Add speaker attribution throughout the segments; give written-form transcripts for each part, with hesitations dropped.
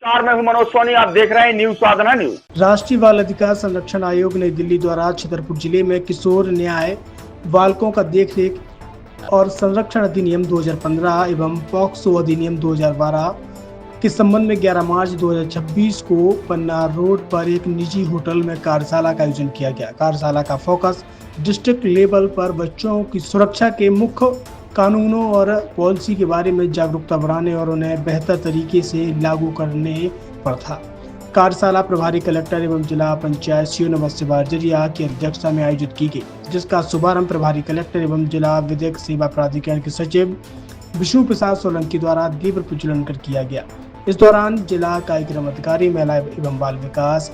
Speaker 1: मैं हूं मनोज सोनी, आप देख रहे हैं न्यूज साधना न्यूज।
Speaker 2: राष्ट्रीय बाल अधिकार संरक्षण आयोग नई दिल्ली द्वारा छतरपुर जिले में किशोर न्याय बालकों का देखरेख और संरक्षण अधिनियम 2015 एवं पॉक्सो अधिनियम 2012 के संबंध में 11 मार्च 2026 को पन्ना रोड पर एक निजी होटल में कार्यशाला का आयोजन किया गया। कार्यशाला का फोकस डिस्ट्रिक्ट लेवल पर बच्चों की सुरक्षा के मुख्य कानूनों और पॉलिसी के बारे में जागरूकता बढ़ाने और उन्हें बेहतर तरीके से लागू करने पर था। कार्यशाला प्रभारी कलेक्टर एवं जिला पंचायत सीओ नमस्ते बारजरिया की अध्यक्षता में आयोजित की गई, जिसका शुभारंभ प्रभारी कलेक्टर एवं जिला विधिक सेवा प्राधिकरण के सचिव विष्णु प्रसाद सोलंकी द्वारा दीप प्रज्वलन कर किया गया। इस दौरान जिला कार्यक्रम अधिकारी महिला एवं बाल विकास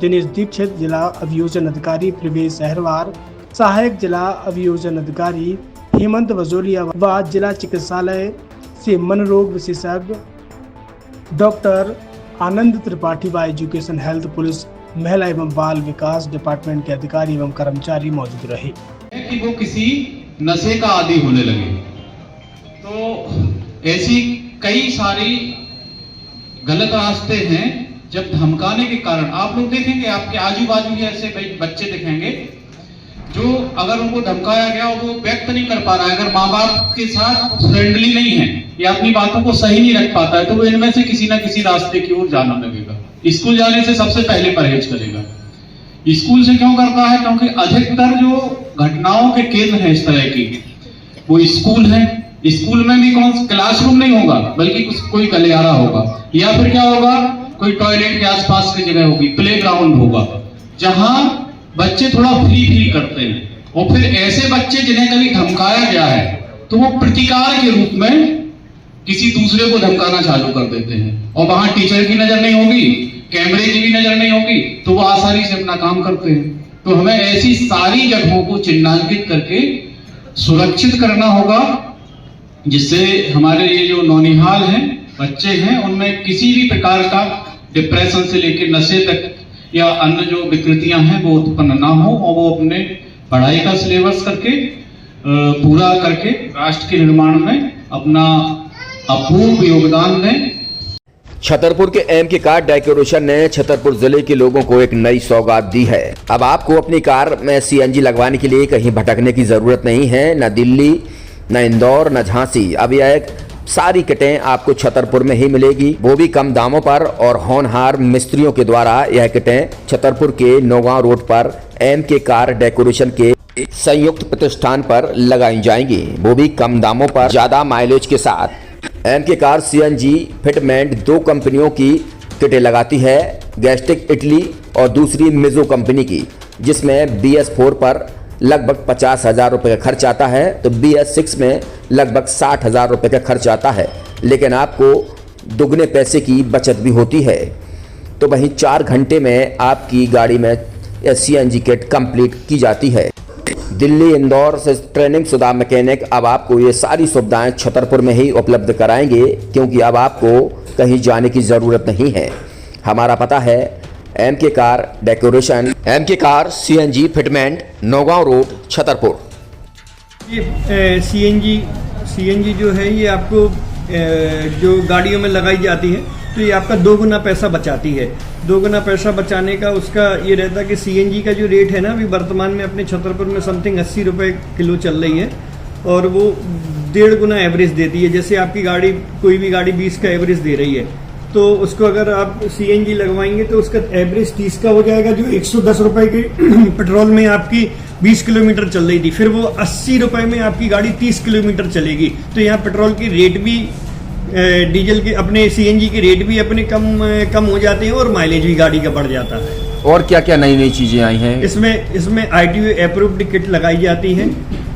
Speaker 2: दिनेश दीक्षित, जिला अभियोजन अधिकारी प्रवेश अहरवार, सहायक जिला अभियोजन अधिकारी हेमंत वजोलिया व जिला चिकित्सालय से मनोरोग विशेषज्ञ डॉक्टर आनंद त्रिपाठी व एजुकेशन हेल्थ पुलिस महिला एवं बाल विकास डिपार्टमेंट के अधिकारी एवं कर्मचारी मौजूद रहे।
Speaker 3: कि वो किसी नशे का आदी होने लगे, तो ऐसी कई सारी गलत रास्ते हैं। जब धमकाने के कारण आप लोग देखेंगे, आपके आजू बाजू ही ऐसे बच्चे दिखेंगे जो अगर उनको धमकाया गया और वो व्यक्त नहीं कर पा रहा है, अगर माँ बाप के साथ फ्रेंडली नहीं है या अपनी बातों को सही नहीं रख पाता है, तो वो इनमें से किसी ना किसी रास्ते की ओर जाना लगेगा। स्कूल जाने से सबसे पहले परहेज करेगा। स्कूल से क्यों करता है? क्योंकि अधिकतर जो घटनाओं के केंद्र हैं इस तरह की, वो स्कूल है। स्कूल में भी कौन क्लासरूम नहीं होगा, बल्कि कोई गलियारा होगा, या फिर क्या होगा, कोई टॉयलेट के आसपास की जगह होगी, प्लेग्राउंड होगा, जहां बच्चे थोड़ा फ्री फील करते हैं। और फिर ऐसे बच्चे जिन्हें कभी धमकाया गया है, तो वो प्रतिकार के रूप में किसी दूसरे को धमकाना चालू कर देते हैं, और वहां टीचर की नजर नहीं होगी, कैमरे की भी नजर नहीं होगी, तो वो आसानी से अपना काम करते हैं। तो हमें ऐसी सारी जगहों को चिन्हांकित करके सुरक्षित करना होगा, जिससे हमारे ये जो नौनिहाल हैं, बच्चे हैं, उनमें किसी भी प्रकार का डिप्रेशन से लेकर नशे तक या अन्य जो विकृतियां हैं वो उत्पन्न ना हो, और वो अपने पढ़ाई का सिलेबस करके पूरा करके राष्ट्र के निर्माण में अपना अपूर्व योगदान दें।
Speaker 4: छतरपुर के एमके कार डेकोरेशन ने छतरपुर जिले के लोगों को एक नई सौगात दी है। अब आपको अपनी कार में सीएनजी लगवाने के लिए कहीं भटकने की जरूरत नहीं है, न दिल्ली, न इंदौर, न झांसी। अब यह सारी किटें आपको छतरपुर में ही मिलेगी, वो भी कम दामों पर, और होनहार मिस्त्रियों के द्वारा यह किटें छतरपुर के नौगांव रोड पर एमके कार डेकोरेशन के संयुक्त प्रतिष्ठान पर लगाई जाएंगी, वो भी कम दामों पर, ज्यादा माइलेज के साथ। एमके कार सीएनजी फिटमेंट 2 कंपनियों की किटें लगाती है, गैस्ट्रिक इटली और दूसरी मिजो कंपनी की, जिसमें BS4 पर लगभग 50,000 रुपये का खर्च आता है, तो BS6 में लगभग 60,000 रुपये का खर्च आता है, लेकिन आपको दुगने पैसे की बचत भी होती है। तो वहीं 4 घंटे में आपकी गाड़ी में सीएनजी किट कंप्लीट की जाती है। दिल्ली, इंदौर से ट्रेनिंग शुदा मैकेनिक अब आपको ये सारी सुविधाएं छतरपुर में ही उपलब्ध कराएंगे, क्योंकि अब आपको कहीं जाने की ज़रूरत नहीं है। हमारा पता है MK car decoration, MK car CNG fitment, Naugaon road, Chhatarpur.
Speaker 5: ये सीएनजी जो है ये आपको जो गाड़ियों में लगाई जाती है, तो ये आपका 2 गुना पैसा बचाती है। 2 गुना पैसा बचाने का उसका ये रहता है कि सीएनजी का जो रेट है ना, अभी वर्तमान में अपने छतरपुर में समथिंग 80 रुपये किलो चल रही है, और वो 1.5 गुना एवरेज देती है। जैसे आपकी गाड़ी, कोई भी गाड़ी 20 का एवरेज दे रही है, तो उसको अगर आप सीएनजी लगवाएंगे तो उसका एवरेज 30 का हो जाएगा, जो 110 रुपए के पेट्रोल में आपकी 20 किलोमीटर चल रही थी, फिर वो 80 रुपए में आपकी गाड़ी 30 किलोमीटर चलेगी। तो यहाँ पेट्रोल की रेट भी, डीजल के, अपने सीएनजी के रेट भी अपने कम हो जाते हैं, और माइलेज भी गाड़ी का बढ़ जाता है।
Speaker 4: और क्या क्या नई नई चीजें आई हैं?
Speaker 5: इसमें ITO अप्रूव्ड किट लगाई जाती है,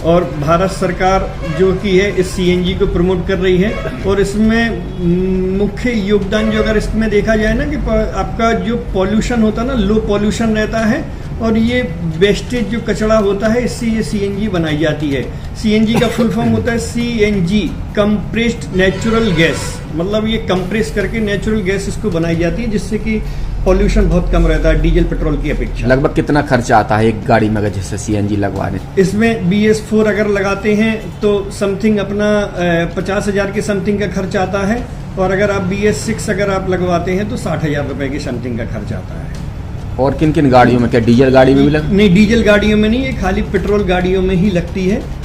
Speaker 5: और भारत सरकार जो की है इस सीएनजी को प्रमोट कर रही है। और इसमें मुख्य योगदान जो अगर इसमें देखा जाए ना, कि आपका जो पॉल्यूशन होता है ना, लो पॉल्यूशन रहता है, और ये वेस्टेज जो कचरा होता है, इससे ये सीएनजी बनाई जाती है। सीएनजी का फुल फॉर्म होता है CNG, कंप्रेस्ड नेचुरल गैस, मतलब ये कंप्रेस करके नेचुरल गैस इसको बनाई जाती है, जिससे कि पॉल्यूशन बहुत कम रहता है डीजल पेट्रोल की अपेक्षा।
Speaker 4: लगभग कितना खर्चा आता है एक गाड़ी में अगर जैसे सीएनजी लगवाने?
Speaker 5: इसमें BS4 अगर लगाते हैं तो समथिंग अपना 50,000 के समथिंग का खर्च आता है, और अगर आप BS6 अगर आप लगवाते हैं तो 60,000 रुपए की समथिंग का खर्च आता है।
Speaker 4: और किन किन गाड़ियों में, क्या डीजल गाड़ी में भी लग?
Speaker 5: नहीं, डीजल गाड़ियों में नहीं, ये खाली पेट्रोल गाड़ियों में ही लगती है।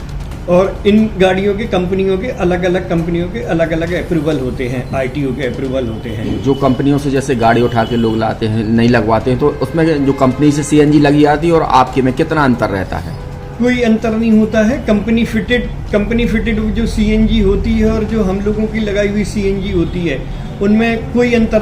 Speaker 5: और इन गाड़ियों के कंपनियों के अलग अलग कंपनियों के अलग अलग अप्रूवल होते हैं, ITO के अप्रूवल होते हैं।
Speaker 4: जो कंपनियों से जैसे गाड़ी उठा के लोग लाते हैं, नहीं लगवाते हैं, तो उसमें जो कंपनी से CNG लगी आती है और आपके में कितना अंतर रहता है?
Speaker 5: कोई अंतर नहीं होता है। कंपनी फिटेड जो CNG होती है और जो हम लोगों की लगाई हुई CNG होती है, उनमें कोई अंतर